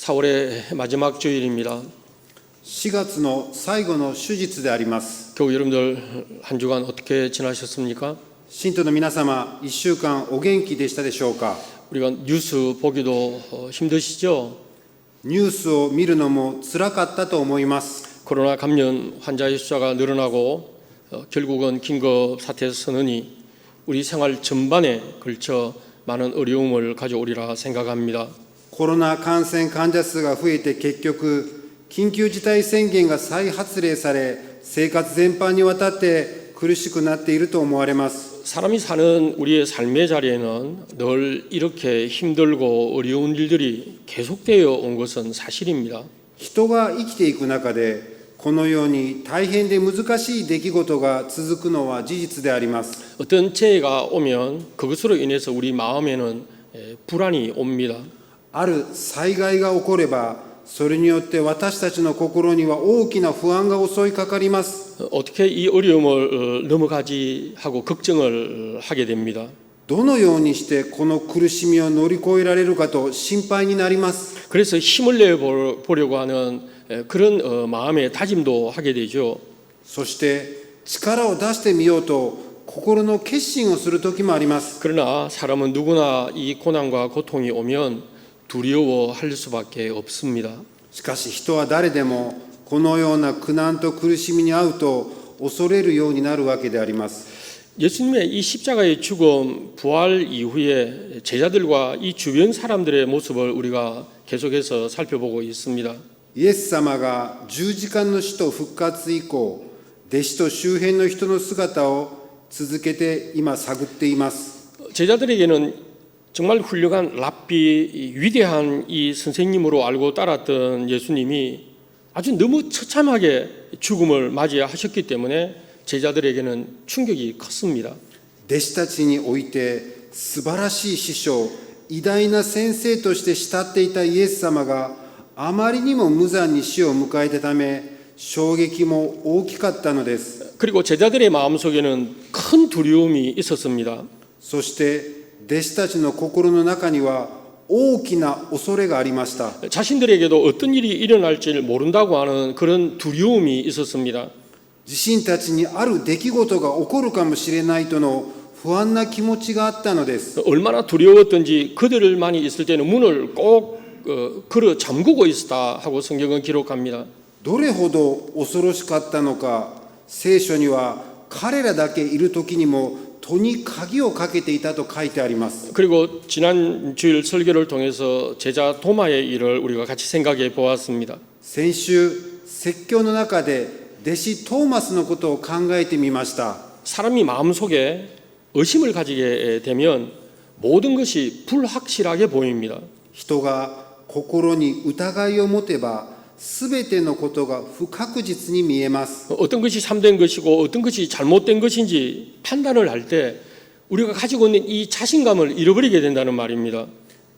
4월의 마지막 주일입니다. 4月の最後の手術であります。 교우 여러분들 한 주간 어떻게 지나셨습니까? 信徒の皆様、1週間お元気でしたでしょうか。 우리가 뉴스 보기도 힘드시죠? ニュースを見るのもつらかったと思います。 코로나 감염 환자의 숫자가 늘어나고 결국은 긴급 사태 선언이 우리 생활 전반에 걸쳐 많은 어려움을 가져오리라 생각합니다. コロナ感染患者数が増えて結局、緊急事態宣言が再発令され、生活全般にわたって苦しくなっていると思われます。 사람이 사는 우리의 삶의 자리에는 늘 이렇게 힘들고 어려운 일들이 계속되어 온 것은 사실입니다. 人が生きていく中で、このように大変で難しい出来事が続くのは事実であります。 어떤 재해가 오면 그것으로 인해서 우리 마음에는 불안이 옵니다. ある災害が起これば、それによって私たちの心には大きな不安が襲いかかります。 어떻게 이 어려움을 넘어가지 하고 걱정을 하게 됩니다. どのようにしてこの苦しみを乗り越えられるかと心配になります。 그래서 힘을 내 보려고 하는 그런 마음의 다짐도 하게 되죠. そして力を出してみようと心の決心をする時もあります。 그러나 사람은 누구나 이 고난과 고통이 오면 두려워할 수밖에 없습니다. しかし人は誰でもこのような苦難と苦しみに遭うと恐れるようになるわけであります。 예수님의 이 십자가의 죽음, 부활 이후에 제자들과 이 주변 사람들의 모습을 우리가 계속해서 살펴보고 있습니다. イエス様が十字架の死と復活以降、弟子と周辺の人の姿を続けて今探っています。 제자들에게는 정말 훌륭한 랍비, 위대한 이 선생님으로 알고 따랐던 예수님이 아주 너무 처참하게 죽음을 맞이하셨기 때문에 제자들에게는 충격이 컸습니다. 弟子たちにおいて素晴らしい師匠、偉大な先生として慕っていたイエス様があまりにも無残に死を迎えたため、衝撃も大きかったのです。 그리고 제자들의 마음속에는 큰 두려움이 있었습니다. そして弟子たちの心の中には大きな恐れがありました。 자신들에게도 어떤 일이 일어날지 모른다고 하는 그런 두려움이 있었습니다. 自身たちにある出来事が起こるかもしれないとの不安な気持ちがあったのです。 얼마나 두려웠던지 그들만이 있을 때는 문을 꼭 걸어 잠그고 있었다 하고 성경은 기록합니다. どれほど恐ろしかったのか、聖書には彼らだけいる時にも戸に鍵をかけていたと書いてあります。 그리고 지난 주일 설교를 통해서 제자 도마의 일을 우리가 같이 생각해 보았습니다. 先週説教の中で弟子トーマスのことを考えてみました。 사람이 마음속에 의심을 가지게 되면 모든 것이 불확실하게 보입니다. 人が心に疑いを持てば、すべてのことが不確実に見えます。 어떤 것이 참된 것이고 어떤 것이 잘못된 것인지 판단을 할 때 우리가 가지고 있는 이 자신감을 잃어버리게 된다는 말입니다.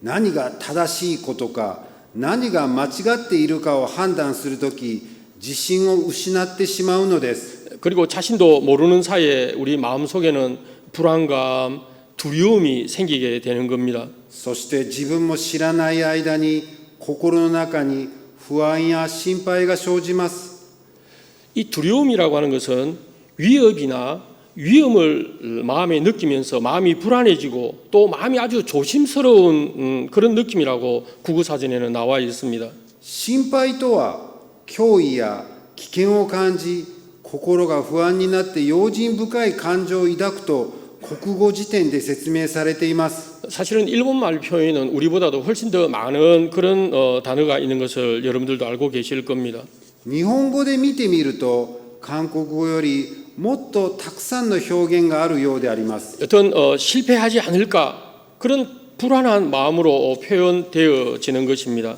何が正しいことか、何が間違っているかを判断するとき、自信を失ってしまうのです。 그리고 자신도 모르는 사이에 우리 마음속에는 불안감, 두려움이 생기게 되는 겁니다. そして自分も知らない間に心の中に不安や心配が生じます。 이 두려움이라고 하는 것은 위협이나 위험을 마음에 느끼면서 마음이 불안해지고 또 마음이 아주 조심스러운 그런 느낌이라고 구구사전에는 나와 있습니다. 心配とは脅威や危険を感じ、心が不安になって用心深い感情を抱くと国語辞典で説明されています。 사실은 일본말 표현은 우리보다도 훨씬 더 많은 그런 단어가 있는 것을 여러분들도 알고 계실 겁니다. 日本語で見てみると韓国語よりもっとたくさんの表現があるようであります。 어떤 실패하지 않을까 그런 불안한 마음으로 표현되어지는 것입니다.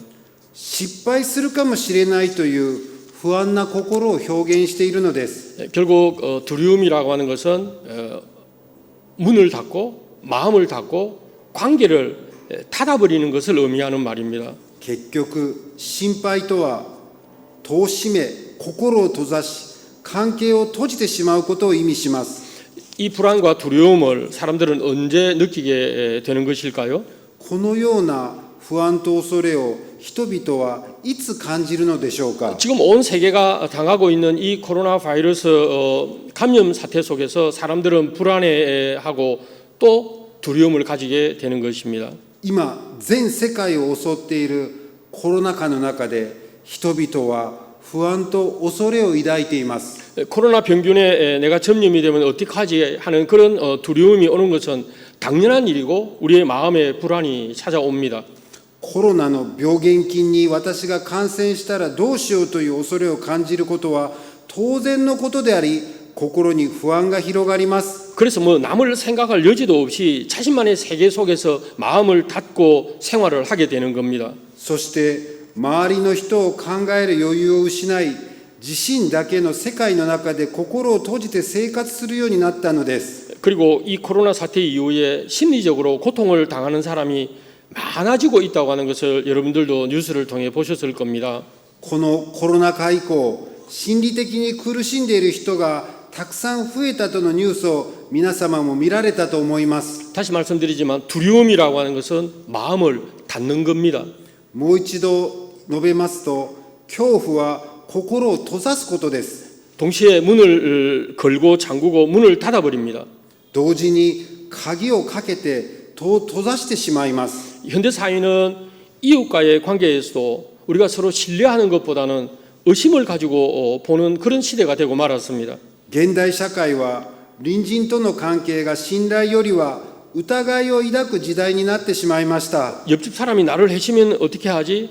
失敗するかもしれないという不安な心を表現しているのです。 결국 두려움이라고 하는 것은 문을 닫고 마음을 닫고 관계를 닫아버리는 것을 의미하는 말입니다. 結局心配とは戸を閉め心を閉ざし関係を閉じてしまうことを意味します。 이 불안과 두려움을 사람들은 언제 느끼게 되는 것일까요? このような不安と恐れを人々はいつ感じるのでしょうか。 지금 온 세계가 당하고 있는 이 코로나 바이러스 감염 사태 속에서 사람들은 불안해하고 또 두려움을 가지게 되는 것입니다. 今全世界を襲っているコロナ禍の中で人々は不安と恐れを抱いています。 코로나 병균에 내가 점염이 되면 어떡하지 하는 그런 두려움이 오는 것은 당연한 일이고 우리의 마음에 불안이 찾아옵니다. コロナの病原菌に私が感染したらどうしようという恐れを感じることは当然のことであり、心に不安が広がります。 그래서 뭐 남을 생각할 여지도 없이 자신만의 세계 속에서 마음을 닫고 생활을 하게 되는 겁니다. そして周りの人を考える余裕を失い、自身だけの世界の中で心を閉じて生活するようになったのです。 그리고 이 코로나 사태 이후에 심리적으로 고통을 당하는 사람이 많아지고 있다고 하는 것을 여러분들도 뉴스를 통해 보셨을 겁니다. このコロナ禍以降、心理的に苦しんでいる人がたくさん増えたとのニュースを皆様も見られたと思います。 다시 말씀드리지만 두려움이라고 하는 것은 마음을 닫는 겁니다. もう一度述べますと、恐怖は心を閉ざすことです。 동시에 문을 걸고 잠그고 문을 닫아버립니다. 同時に鍵をかけて戸を閉ざしてしまいます。 현대 사회는 이웃과의 관계에서도 우리가 서로 신뢰하는 것보다는 의심을 가지고 보는 그런 시대가 되고 말았습니다. 現代社会は隣人との関係が信頼よりは疑いを抱く時代になってしまいました。 옆집 사람이 나를 해치면 어떻게 하지?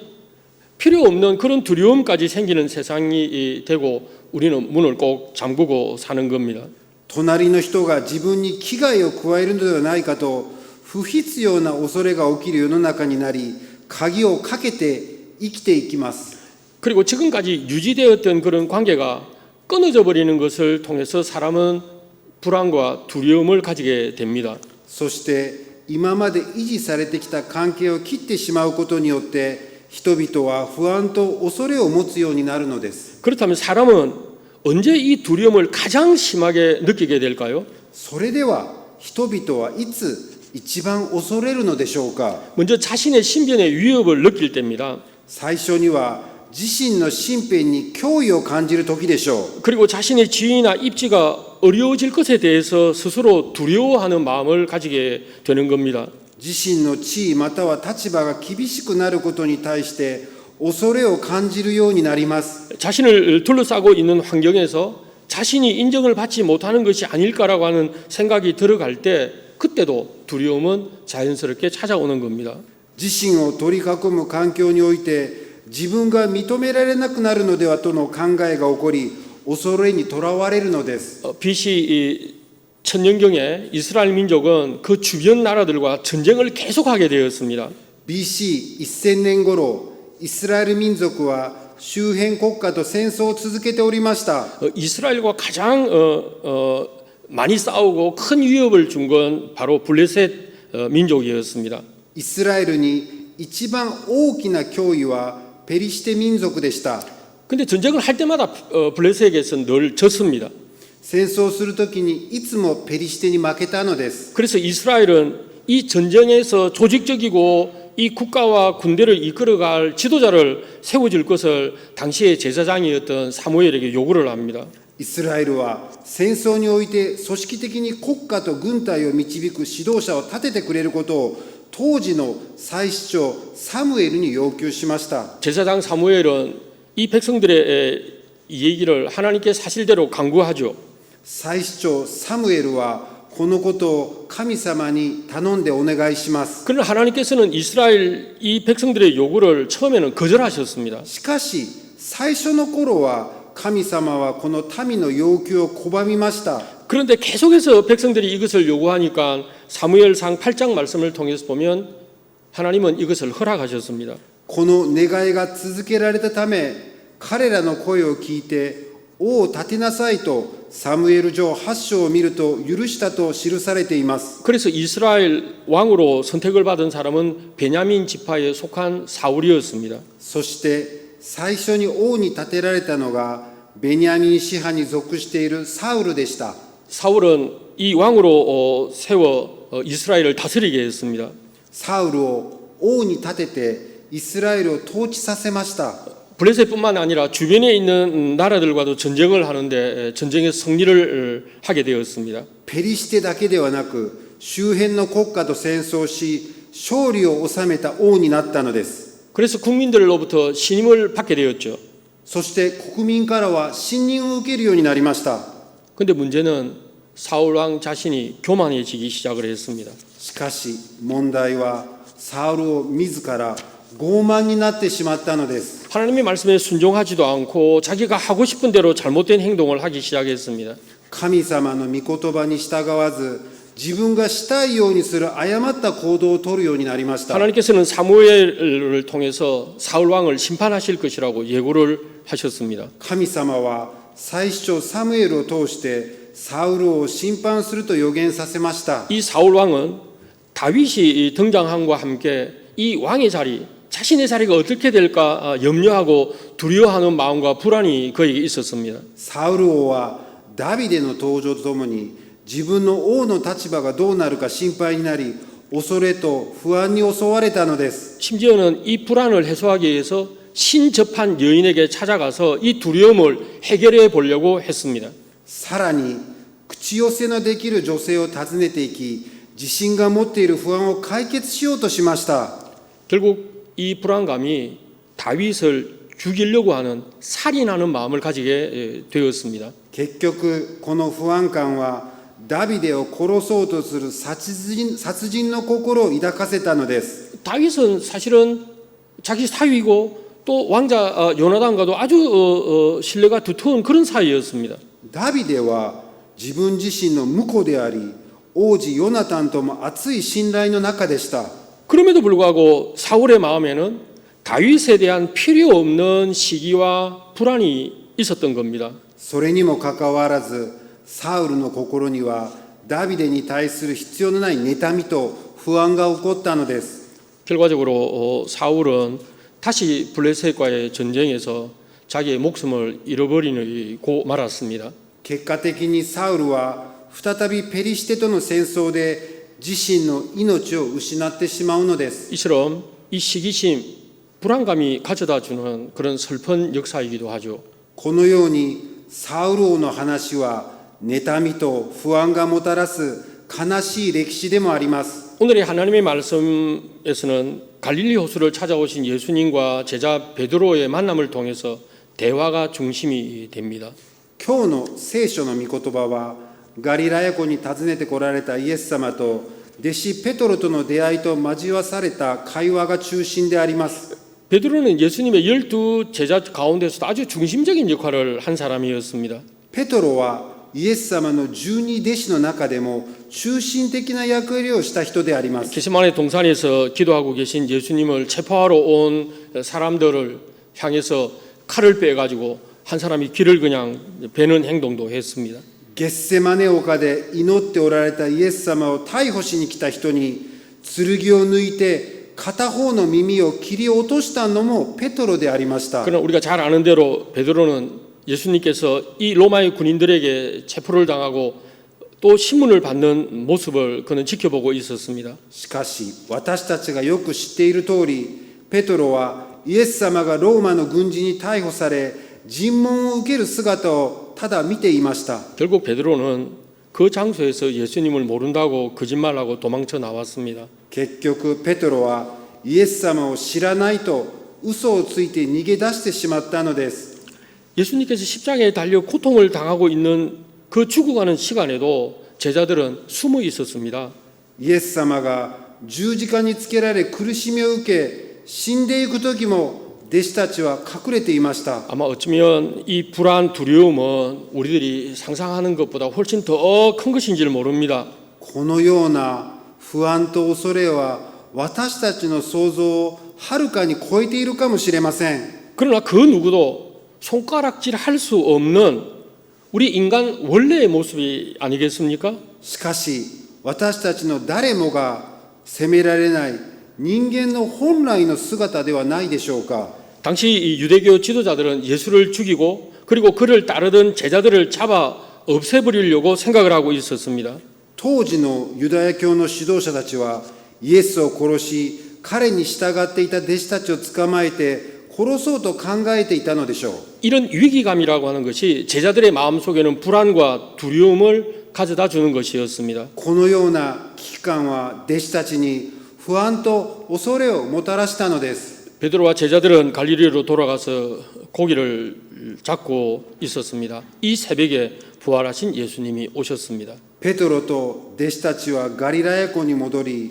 필요 없는 그런 두려움까지 생기는 세상이 되고 우리는 문을 꼭 잠그고 사는 겁니다. 隣の人が自分に危害を加えるのではないかと不必要な恐れが起きる世の中になり、鍵をかけて生きていきます。 그리고 지금까지 유지되었던 그런 관계가 끊어져 버리는 것을 통해서 사람은 불안과 두려움을 가지게 됩니다. そして今まで維持されてきた関係を切ってしまうことによって人々は不安と恐れを持つようになるのです。 그렇다면 사람은 언제 이 두려움을 가장 심하게 느끼게 될까요? それでは人々はいつ一番恐れるのでしょうか。 먼저 자신의 신변의 위협을 느낄 때입니다. 最初には自身の身辺に脅威を感じる時でしょう。 그리고 자신의 지위나 입지가 어려워질 것에 대해서 스스로 두려워하는 마음을 가지게 되는 겁니다. 自身の地位または立場が厳しくなることに対して恐れを感じるようになります。 자신을 둘러싸고 있는 환경에서 자신이 인정을 받지 못하는 것이 아닐까라고 하는 생각이 들어갈 때 그때도 두려움은 자연스럽게 찾아오는 겁니다. 自身を取り囲む環境において自分が認められなくなるのではとの考えが起こり、恐れにとらわれるのです。 BC 천년경에 이스라엘 민족은 그 주변 나라들과 전쟁을 계속하게 되었습니다. BC 1000年頃、イスラエル民族は周辺国家と戦争を続けておりました。 이스라엘과 가장 많이 싸우고 큰 위협을 준 건 바로 블레셋 민족이었습니다. イスラエルに一番大きな脅威はペリシテ民族でした。 근데 전쟁을 할 때마다 블레셋에게서 늘 졌습니다. 戦争するときにいつもペリシテに負けたのです。 그래서 이스라엘은 이 전쟁에서 조직적이고 이 국가와 군대를 이끌어갈 지도자를 세워줄 것을 당시의 제사장이었던 사무엘에게 요구를 합니다. イスラエルは戦争において組織的に国家と軍隊を導く指導者を立ててくれることを当時の祭司長サムエルに要求しました。 제사장 사무엘은 이 백성들의 이 얘기를 하나님께 사실대로 간구하죠. 祭司長サムエルはこのことを神様に頼んでお願いします。 그러나 하나님께서는 이스라엘 이 백성들의 요구를 처음에는 거절하셨습니다. しかし最初の頃は神様はこの民の要求を拒みました。 그런데 계속해서 백성들이 이것을 요구하니까 사무엘상 8장 말씀을 통해서 보면 하나님은 이것을 허락하셨습니다. この願いが続けられたため彼らの声を聞いて王を立てなさいとサムエル上8章を見ると許したと記されています。 그래서 이스라엘 왕으로 선택을 받은 사람은 베냐민 지파에 속한 사울이었습니다. そして最初に王に立てられたのがベニヤミン支派に属しているサウルでした。 사울은 이 왕으로 세워 이스라엘을 다스리게 했습니다. サウルを王に立ててイスラエルを統治させました。 블레셋뿐만 아니라 주변에 있는 나라들과도 전쟁을 하는데 전쟁의 승리를 하게 되었습니다. ペリシテだけではなく、周辺の国家と戦争し、勝利を収めた王になったのです。 그래서 국민들로부터 신임을 받게 되었죠. そして国民からは信任を受けるようになりました。 근데 문제는 사울 왕 자신이 교만해지기 시작을 했습니다. しかし問題は、サウルを自ら傲慢になってしまったのです。 하나님의 말씀에 순종하지도 않고 자기가 하고 싶은 대로 잘못된 행동을 하기 시작했습니다. 神様の御言葉に従わず、自分がしたいようにする誤った行動を取るようになりました。 하나님께서는 사무엘을 통해서 사울 왕을 심판하실 것이라고 예고를 하셨습니다. 神様は最初サムエルを通してサウルを審判すると予言させました。 이 사울 왕은 다윗이 등장함과 함께 이 왕의 자리, 자신의 자리가 어떻게 될까 염려하고 두려워하는 마음과 불안이 그에게 있었습니다. サウル王はダビデの登場とともに自分の王の立場がどうなるか心配になり、恐れと不安に襲われたのです。 심지어는 이 불안을 해소하기 위해서 신접한 여인에게 찾아가서 이 두려움을 해결해 보려고 했습니다. さらに口寄せのできる女性を訪ねていき、自身が持っている不安を解決しようとしました。 결국 이 불안감이 다윗을 죽이려고 하는 살인하는 마음을 가지게 되었습니다. 結局この不安感はダビデを殺そうとする殺人の心を抱かせたのです。 다윗은 사실은 자기 사위이고 또 왕자 요나단과도 아주 신뢰가 두터운 그런 사이였습니다. ダビデは自分自身の婿であり、王子ヨナタンとも熱い信頼の中でした。 그럼에도 불구하고 사울의 마음에는 다윗에 대한 필요 없는 시기와 불안이 있었던 겁니다. それにもかかわらず、サウルの心にはダビデに対する必要のない妬みと不安が起こったのです。 결과적으로 사울은 다시 블레셋과의 전쟁에서 자기의 목숨을 잃어버리고 말았습니다. 結果的にサウルは再びペリシテとの戦争で自身の命を失ってしまうのです。 이처럼 이 시기심, 불안감이 가져다주는 그런 슬픈 역사이기도 하죠. このようにサウル王の話は妬みと不安がもたらす悲しい歴史でもあります。 오늘의 하나님의 말씀에서는 갈릴리 호수를 찾아오신 예수님과 제자 베드로의 만남을 통해서 대화가 중심이 됩니다. 今日の聖書の御言葉は、ガリラヤ湖に訪ねてこられたイエス様と弟子ペトロとの出会いと交わされた会話が中心であります。 베드로는 예수님의 12 제자 가운데서도 아주 중심적인 역할을 한 사람이었습니다. ペトロはイエス様の12弟子の中でも中心的な役割をした人であります。 게세마네 동산에서 기도하고 계신 예수님을 체포하러 온 사람들을 향해서 칼을 빼가지고 한 사람이 길을 그냥 베는 행동도 했습니다. ゲッセマネ丘で祈っておられたイエス様を逮捕しに来た人に剣を抜いて片方の耳を切り落としたのもペトロでありました。 그러나 우리가 잘 아는 대로 베드로는 예수님께서 이 로마의 군인들에게 체포를 당하고 또 신문을 받는 모습을 그는 지켜보고 있었습니다. しかし私たちがよく知っている通り、ペトロはイエス様がローマの軍人に逮捕され尋問を受ける姿をただ見ていました。 결국 베드로는 그 장소에서 예수님을 모른다고 거짓말하고 도망쳐 나왔습니다. 結局ペトロはイエス様を知らないと嘘をついて逃げ出してしまったのです。 예수님께서 십자가에 달려 고통을 당하고 있는 그 죽어가는 시간에도 제자들은 숨어 있었습니다. イエス様が十字架につけられ苦しみを受け死んでいく時も弟子たちは隠れていました。 아마 어쩌면 이 불안, 두려움은 우리들이 상상하는 것보다 훨씬 더 큰 것인지를 모릅니다. このような不安と恐れは私たちの想像をはるかに超えているかもしれません。 그러나 그 누구도 손가락질 할 수 없는 우리 인간 원래의 모습이 아니겠습니까? しかし私たちの誰もが責められない人間の本来の姿ではないでしょうか。 당시 이 유대교 지도자들은 예수를 죽이고 그리고 그를 따르던 제자들을 잡아 없애버리려고 생각을 하고 있었습니다. 当時のユダヤ教の指導者たちはイエスを殺し彼に従っていた弟子たちを捕まえて殺そうと考えていたのでしょう。 이런 위기감이라고 하는 것이 제자들의 마음속에는 불안과 두려움을 가져다 주는 것이었습니다. このような危機感は弟子たちに不安と恐れをもたらしたのです。 베드로와 제자들은 갈릴리로 돌아가서 고기를 잡고 있었습니다. 이 새벽에 부활하신 예수님이 오셨습니다. ペトロと弟子たちはガリラヤ湖に戻り、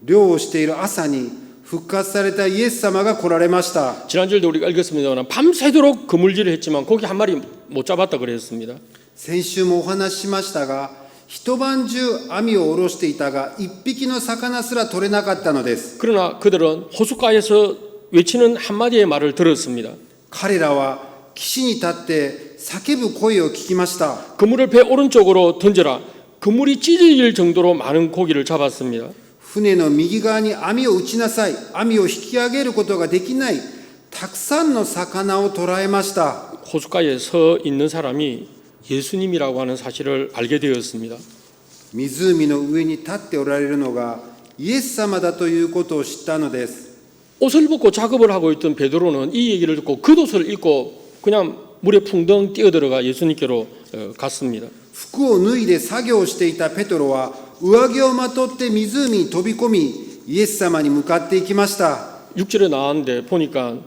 漁をしている朝に復活されたイエス様が来られました。 지난주에도 우리가 읽었습니다만 밤새도록 그물질을 했지만 고기 한 마리 못 잡았다 그랬습니다. 先週もお話ししましたが、一晩中網を下ろしていたが、一匹の魚すら取れなかったのです。 그러나 그들은 호숫가에서 외치는 한마디의 말을 들었습니다. 彼らは岸に立って叫ぶ声を聞きました。 그물을 배 오른쪽으로 던져라. 그물이 찢어질 정도로 많은 고기를 잡았습니다. 船の右側に網を打ちなさい。網を引き上げることができない。たくさんの魚を捕らえました。 호숫가에 서 있는 사람이 예수님이라고 하는 사실을 알게 되었습니다. 湖の上に立っておられるのがイエス様だということを知ったのです。 옷을 벗고 작업을 하고 있던 베드로는 이 얘기를 듣고 겉옷을 입고 그냥 물에 풍덩 뛰어들어가 예수님께로 갔습니다. 服を脱いで作業をしていたペトロは上着をまとって湖に飛び込み、イエス様に向かっていきました。 6절에 나왔는데 보니까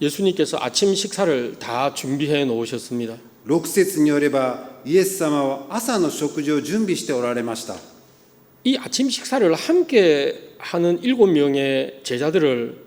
예수님께서 아침 식사를 다 준비해 놓으셨습니다. 6節によればイエス様は朝の食事を準備しておられました。 이 아침 식사를 함께 하는 7명의 제자들을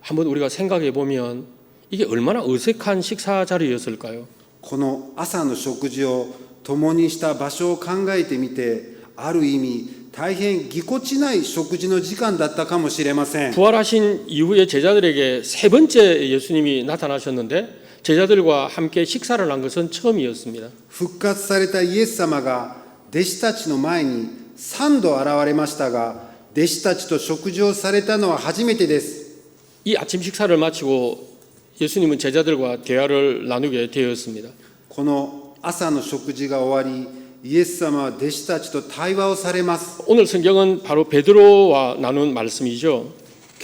한번 우리가 생각해 보면 이게 얼마나 어색한 식사 자리였을까요? この朝の食事を共にした場所を考えてみて、ある意味大変ぎこちない食事の時間だったかもしれません。 부활하신 이후에 제자들에게 세 번째 예수님이 나타나셨는데 제자들과 함께 식사를 한 것은 처음이었습니다. 復活されたイエス様が弟子たちの前に3度現れましたが、弟子たちと食事をされたのは初めてです。 이 아침 식사를 마치고 예수님은 제자들과 대화를 나누게 되었습니다. この朝の食事が終わり、イエス様は弟子たちと対話をされます。 오늘 성경은 바로 베드로와 나눈 말씀이죠.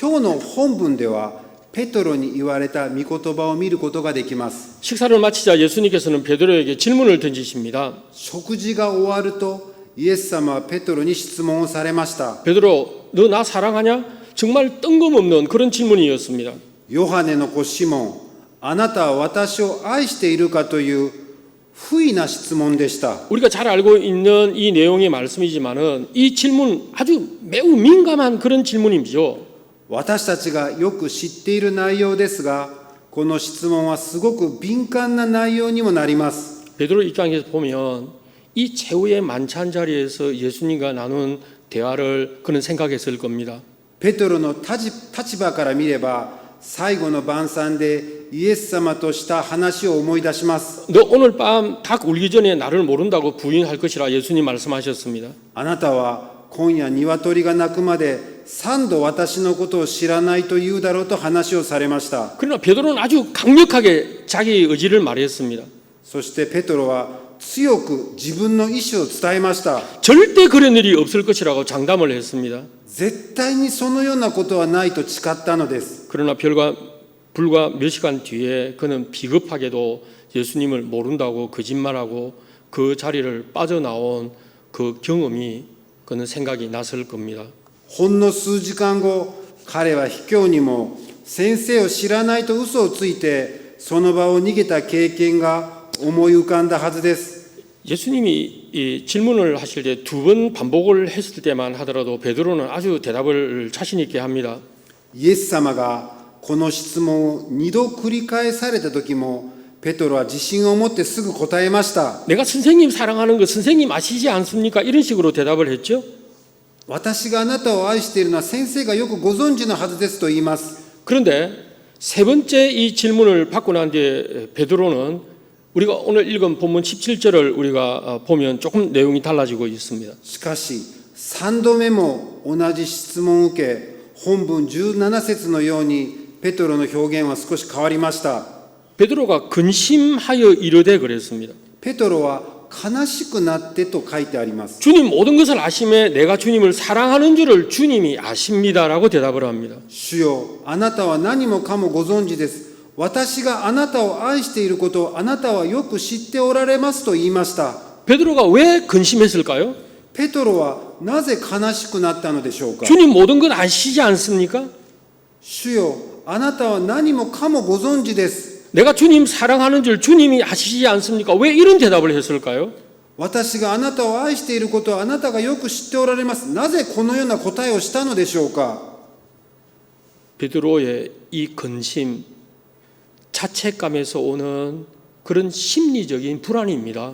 今日の本文ではペトロに言われた御言葉を見ることができます。 식사를 마치자 예수님께서는 베드로에게 질문을 던지십니다. 食事が終わるとイエス様はペトロに質問をされました。 베드로, 너 나 사랑하냐? 정말 뜬금없는 그런 질문이었습니다. ヨハネの子シモン、あなたは私を愛しているかという不意な質問でした。 우리가 잘 알고 있는 이 내용의 말씀이지만은 이 질문 아주 매우 민감한 그런 질문이죠. 私たちがよく知っている内容ですが、この質問はすごく敏感な内容にもなります。 베드로 입장에서 보면 이 최후의 만찬 자리에서 예수님과 나눈 대화를 그는 생각했을 겁니다. ペトロの立場から見れば、最後の晩餐でイエス様とした話を思い出します。 너 오늘 밤 닭 울기 전에 나를 모른다고 부인할 것이라 예수님 말씀하셨습니다. あなたは今夜鶏が鳴くまで3度私のことを知らないと言うだろうと話をされました。 그러나 베드로는 아주 강력하게 자기 의지를 말했습니다. そしてペトロは強く自分の意思を伝えました。 절대 그런 일이 없을 것이라고 장담을 했습니다. 絶対にそのようなことはないと誓ったのです。 그러나 불과 몇 시간 뒤에 그는 비겁하게도 예수님을 모른다고 거짓말하고 그 자리를 빠져나온 그 경험이 그는 생각이 났을 겁니다. ほんの数時間後、彼は卑怯にも先生を知らないと嘘をついてその場を逃げた経験が思い浮かんだはずです。 예수님이 이 질문을 하실 때 두 번 반복을 했을 때만 하더라도 베드로는 아주 대답을 자신 있게 합니다. イエス様がこの質問を2度繰り返された時もペトロは自信を持ってすぐ答えました。 내가 선생님 사랑하는 거 선생님 아시지 않습니까? 이런 식으로 대답을 했죠. 私があなたを愛しているのは先生がよくご存知のはずですと言います。 그런데 세 번째 이 질문을 받고 난 뒤에 베드로는 우리가 오늘 읽은 본문 17절을 우리가 보면 조금 내용이 달라지고 있습니다. しかし3度目も同じ質問を受け、本文17節のようにペトロの表現は少し変わりました。 베드로가 근심하여 이르되 그랬습니다. ペトロは悲しくなってと書いてあります。 주님 모든 것을 아심에 내가 주님을 사랑하는 줄을 주님이 아십니다라고 대답을 합니다. 主よ、あなたは何もかもご存知です。私があなたを愛していることをあなたはよく知っておられますと言いました。 베드로가 왜 근심했을까요? ペトロはなぜ悲しくなったのでしょうか。 주님 모든 건 아시지 않습니까? 主よ、あなたは何もかもご存知です。 내가 주님 사랑하는 줄 주님이 아시지 않습니까? 왜 이런 대답을 했을까요? 私があなたを愛していることをあなたがよく知っておられます。なぜこのような答えをしたのでしょうか。 베드로의 이 근심, 자책감에서 오는 그런 심리적인 불안입니다.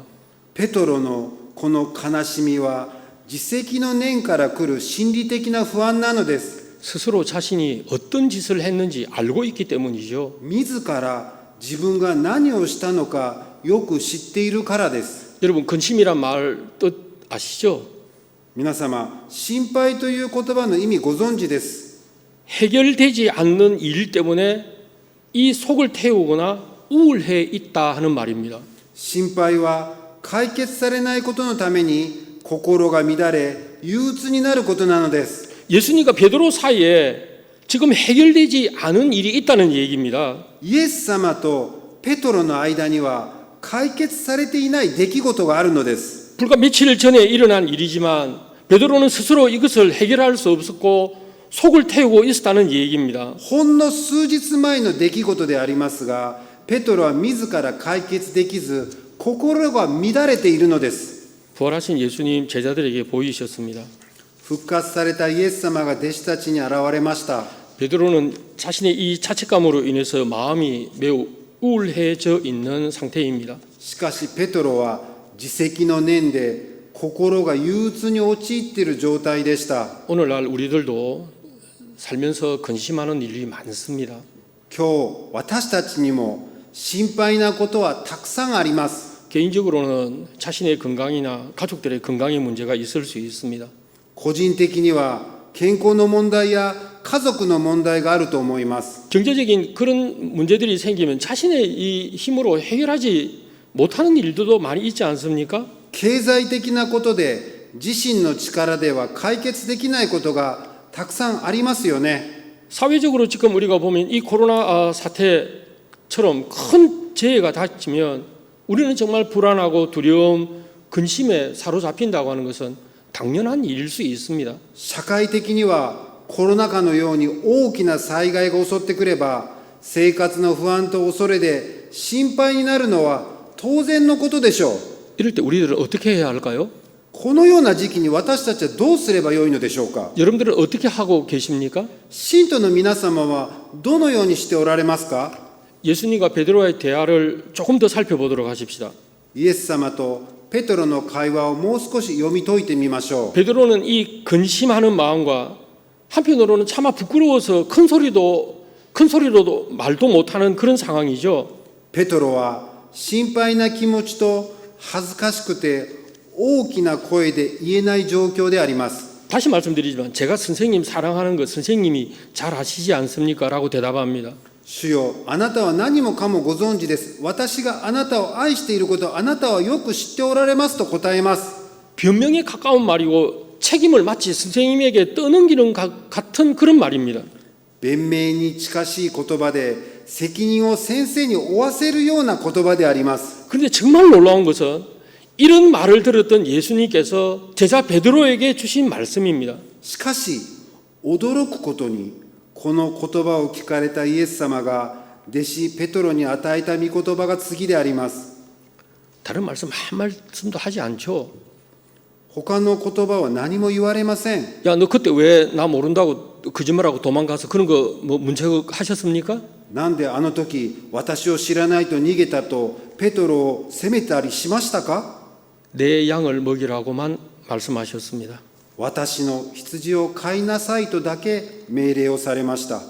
ペトロのこの悲しみは自責の念から来る心理的な不安なのです。 스스로 자신이 어떤 짓을 했는지 알고 있기 때문이죠. 自ら自分が何をしたのかよく知っているからです。 여러분 근심이란 말 뜻 아시죠? 皆様、心配という言葉の意味ご存知です。 해결되지 않는 일 때문에 이 속을 태우거나 우울해 있다 하는 말입니다. 心配は解決されないことのために心が乱れ憂鬱になることなのです。 예수님과 베드로 사이에 지금 해결되지 않은 일이 있다는 얘기입니다. イエス様とペトロの間には解決されていない出来事があるのです。 불과 며칠 전에 일어난 일이지만 베드로는 스스로 이것을 해결할 수 없었고 속을 태우고 있었다는 얘기입니다. ほんの数日前の出来事でありますが、ペトロは自ら解決できず心が乱れているのです。 부활하신 예수님 제자들에게 보이셨습니다. 復活されたイエス様が弟子たちに現れました。 베드로는 자신의 이 자책감으로 인해서 마음이 매우 우울해져 있는 상태입니다. しかしペトロは自責の念で心が憂鬱に陥っている状態でした。 오늘날 우리들도 살면서 근심하는 일이 많습니다. 今日私たちにも心配なことはたくさんあります。 개인적으로는 자신의 건강이나 가족들의 건강에 문제가 있을 수 있습니다. 個人的には健康の問題や家族の問題があると思います。 경제적인 그런 문제들이 생기면 자신의 이 힘으로 해결하지 못하는 일들도 많이 있지 않습니까? 経済的なことで自身の力では解決できないことがたくさんありますよね。 사회적으로 지금 우리가 보면 이 코로나 사태처럼 큰 재해가 닥치면 우리는 정말 불안하고 두려움, 근심에 사로잡힌다고 하는 것은 당연한 일일 수 있습니다. 社会的にはコロナ禍のように大きな災害が襲ってくれば生活の不安と恐れで心配になるのは当然のことでしょう。 이럴 때 우리들은 어떻게 해야 할까요? このような時期に私たちはどうすればよいのでしょうか。 여러분들은 어떻게 하고 계십니까? 信徒の皆様はどのようにしておられますか。 예수님과 베드로의 대화를 조금 더 살펴보도록 하십시다. イエス様とペトロの会話をもう少し読み解いてみましょう。 베드로는 이 근심하는 마음과 한편으로는 차마 부끄러워서 큰 소리로도 말도 못하는 그런 상황이죠. ペトロは心配な気持ちと恥ずかしくて大きな声で言えない状況であります。 다시 말씀드리지만 제가 선생님 사랑하는 것 선생님이 잘 아시지 않습니까? 라고 대답합니다. 主よ、あなたは何もかもご存知です。私があなたを愛していることをあなたはよく知っておられますと答えます。 변명에 가까운 말이고 책임을 마치 선생님에게 떠넘기는 같은 그런 말입니다. 弁明に近しい言葉で責任を先生に負わせるような言葉であります。 그런데 정말 놀라운 것은 이런 말을 들었던 예수님께서 제자 베드로에게 주신 말씀입니다. しかし驚くことにこの言葉を聞かれたイエス様が弟子ペトロに与えた御言葉が次であります。 다른 말씀 한 말씀도 하지 않죠. 他の言葉は何も言われません。 야, 너 그때 왜 나 모른다고 거짓말하고 도망가서 그런 거 뭐 문제 하셨습니까? なんであの時私を知らないと逃げたとペトロを責めたりしましたか。 내 양을 먹이라고만 말씀하셨습니다. 私の羊を飼いなさいとだけ命令をされました。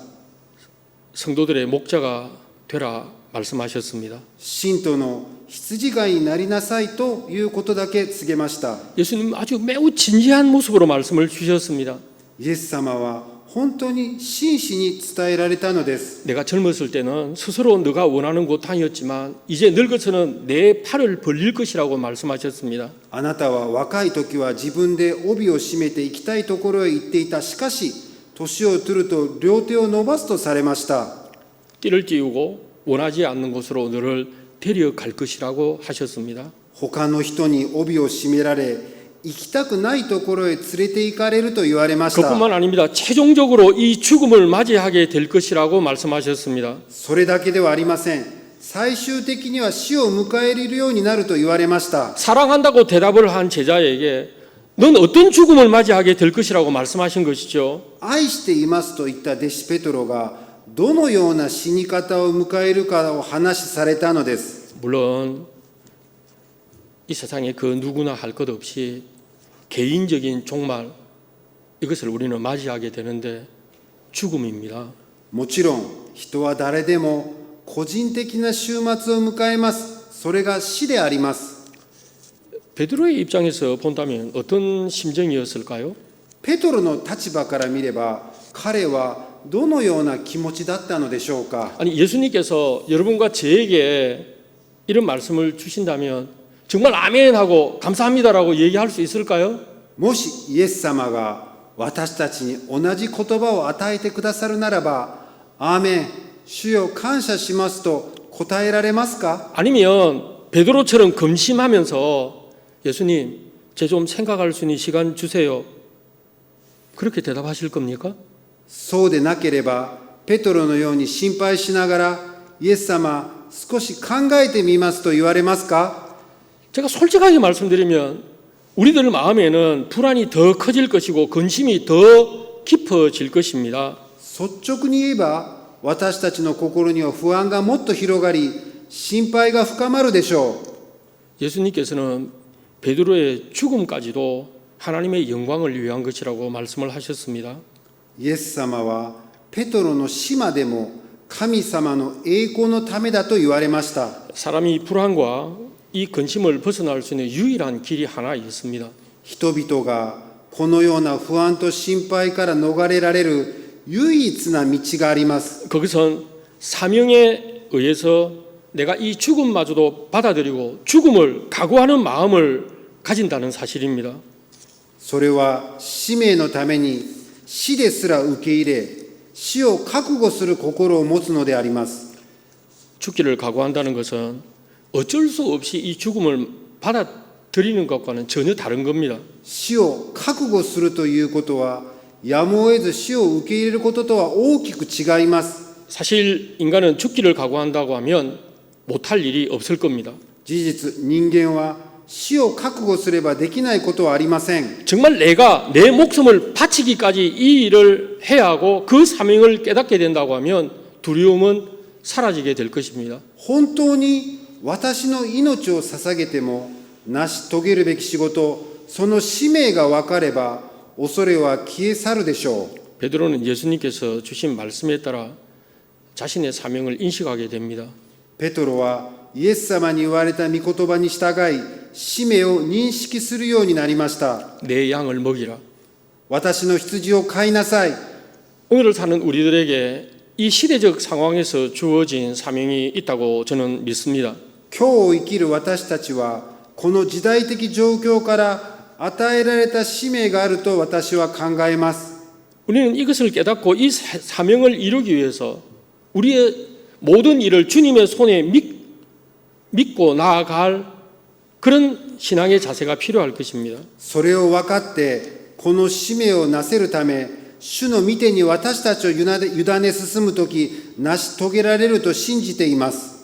성도들의 목자가 되라 말씀하셨습니다. 信徒の羊飼いになりなさいということだけ告げました。 예수님 아주 매우 진지한 모습으로 말씀을 주셨습니다. イエス様は本当に真摯に伝えられたのです。 내가 젊었을 때는 스스로 네가 원하는 곳 다녔지만 이제 늙어서는 내 팔을 벌릴 것이라고 말씀하셨습니다. あなたは若い時は自分で帯を締めて行きたいところへ行っていた。しかし、年を取ると両手を伸ばすとされました。 띠를 띄우고 원하지 않는 곳으로 너를 데려갈 것이라고 하셨습니다. 他の人に帯を締められ、行きたくないところへ連れて行かれると言われました。 그뿐만 아닙니다. 최종적으로 이 죽음을 맞이하게 될 것이라고 말씀하셨습니다. それだけではありません。最終的には死を迎え入れるようになると言われました。 사랑한다고 대답을 한 제자에게 넌 어떤 죽음을 맞이하게 될 것이라고 말씀하신 것이죠. 愛していますと言った弟子ペトロがどのような死に方を迎えるかを話しされたのです。 물론 이 세상에 그 누구나 할 것 없이 개인적인 종말 이것을 우리는 맞이하게 되는데 죽음입니다. もちろん人は誰でも個人的な終末を迎えます。それが死であります。 베드로의 입장에서 본다면 어떤 심정이었을까요? ペトロの立場から見れば彼はどのような気持ちだったのでしょうか。 아니 예수님께서 여러분과 저에게 이런 말씀을 주신다면 정말 아멘하고 감사합니다라고 얘기할 수 있을까요? もしイエス様が私たちに同じ言葉を与えてくださるならば、アーメン、主よ感謝しますと答えられますか？ 아니면 베드로처럼 금심하면서 예수님 제 좀 생각할 수 있는 시간 주세요. 그렇게 대답하실 겁니까? そうでなければペトロのように心配しながらイエス様少し考えてみますと言われますか？ 제가 솔직하게 말씀드리면 우리들 마음에는 불안이 더 커질 것이고 근심이 더 깊어질 것입니다. 率直に言えば私たちの心には不安がもっと広がり心配が深まるでしょう。 예수님께서는 베드로의 죽음까지도 하나님의 영광을 위한 것이라고 말씀을 하셨습니다. イエス様はペトロの死までも神様の栄光のためだと言われました。 사람이 불안과 이 근심을 벗어날 수 있는 유일한 길이 하나 있습니다. 人々がこのような不安と心配から逃れられる唯一な道があります。 거기선 사명에 의해서 내가 이 죽음마저도 받아들이고 죽음을 각오하는 마음을 가진다는 사실입니다. それは使命のために死ですら受け入れ、死を覚悟する心を持つのであります。 죽기를 각오한다는 것은 어쩔 수 없이 이 죽음을 받아들이는 것과는 전혀 다른 겁니다. 死を覚悟するということは、やむを得ず死を受け入れることとは大きく違います。 사실 인간은 죽기를 각오한다고 하면 못할 일이 없을 겁니다. 事実、人間は死を覚悟すればできないことはありません。 정말 내가 내 목숨을 바치기까지 이 일을 해야 하고 그 사명을 깨닫게 된다고 하면 두려움은 사라지게 될 것입니다. 本当に私の命を捧げても成し遂げるべき仕事、その使命が分かれば恐れは消え去るでしょう。 베드로는 예수님께서 주신 말씀에 따라 자신의 사명을 인식하게 됩니다. ペトロはイエス様に言われた御言葉に従い、使命を認識するようになりました。 내 양을 먹이라. 私の羊を飼いなさい。 오늘을 사는 우리들에게 이 시대적 상황에서 주어진 사명이 있다고 저는 믿습니다. 今日を生きる私たちは、この時代的状況から与えられた使命があると私は考えます。 우리는 이것을 깨닫고 이 사명을 이루기 위해서 우리의 모든 일을 주님의 손에 믿고 나아갈 그런 신앙의 자세가 필요할 것입니다. それを分かってこの使命をなせるため、主の御手に私たちを委ね進むとき成し遂げられると信じています。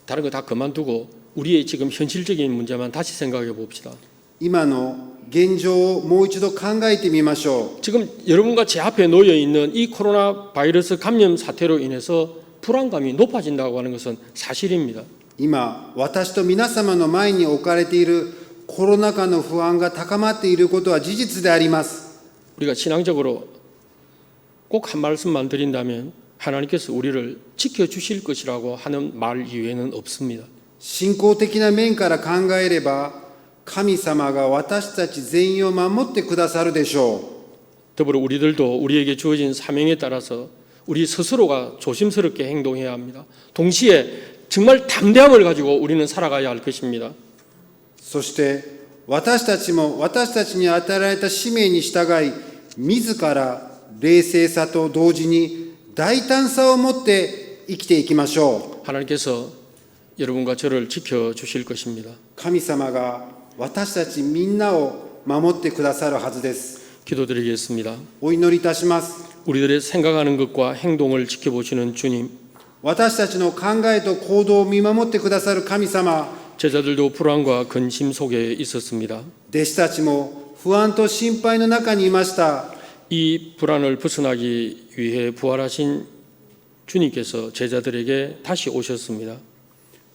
다른 거 다 그만두고 우리의 지금 현실적인 문제만 다시 생각해 봅시다. 今の現状をもう一度考えてみましょう。 지금 여러분과 제 앞에 놓여 있는 이 코로나 바이러스 감염 사태로 인해서 불안감이 높아진다고 하는 것은 사실입니다. 今私と皆様の前に置かれているコロナ禍の不安が高まっていることは事実であります。 우리가 신앙적으로 꼭 한 말씀만 드린다면 하나님께서 우리를 지켜주실 것이라고 하는 말 이외에는 없습니다. 信仰的な面から考えれば、神様が私たち全員を守ってくださるでしょう。 더불어 우리들도 우리에게 주어진 사명에 따라서 우리 스스로가 조심스럽게 행동해야 합니다. 동시에 정말 담대함을 가지고 우리는 살아가야 할 것입니다. そして私たちも私たちに与えられた使命に従い、自ら冷静さと同時に大胆さを持って生きていきましょう。 하나님께서 여러분과 저를 지켜주실 것입니다. 神様が私たちみんなを守ってくださるはずです。 기도드리겠습니다. お祈りいたします。 우리들의 생각하는 것과 행동을 지켜보시는 주님, 私たちの考えと行動を見守ってくださる神様、 제자들도 불안과 근심 속에 있었습니다. 弟子たちも不安と心配の中にいました。 이 불안을 벗어나기 위해 부활하신 주님께서 제자들에게 다시 오셨습니다.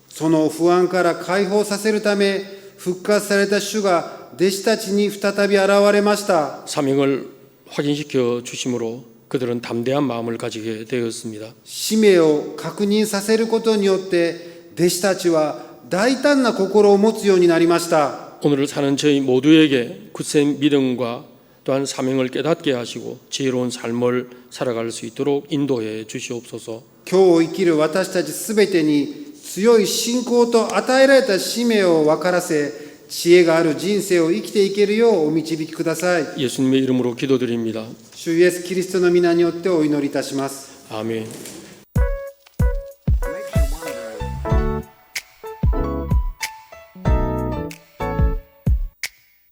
その不安から解放させるため、復活された主が弟子たちに再び現れました。 사명을 확인시켜 주심으로 그들은 담대한 마음을 가지게 되었습니다. 使命を確認させることによって弟子たちは大胆な心を持つようになりました。 오늘을 사는 저희 모두에게 굳센 믿음과 또한 사명을 깨닫게 하시고 지혜로운 삶을 살아갈 수 있도록 인도해 주시옵소서. 今日を生きる私たちすべてに強い信仰と与えられた使命を分からせ、知恵がある人生を生きていけるようお導きください。 예수님의 이름으로 기도드립니다. 主イエスキリストの皆によってお祈りいたします。 아멘.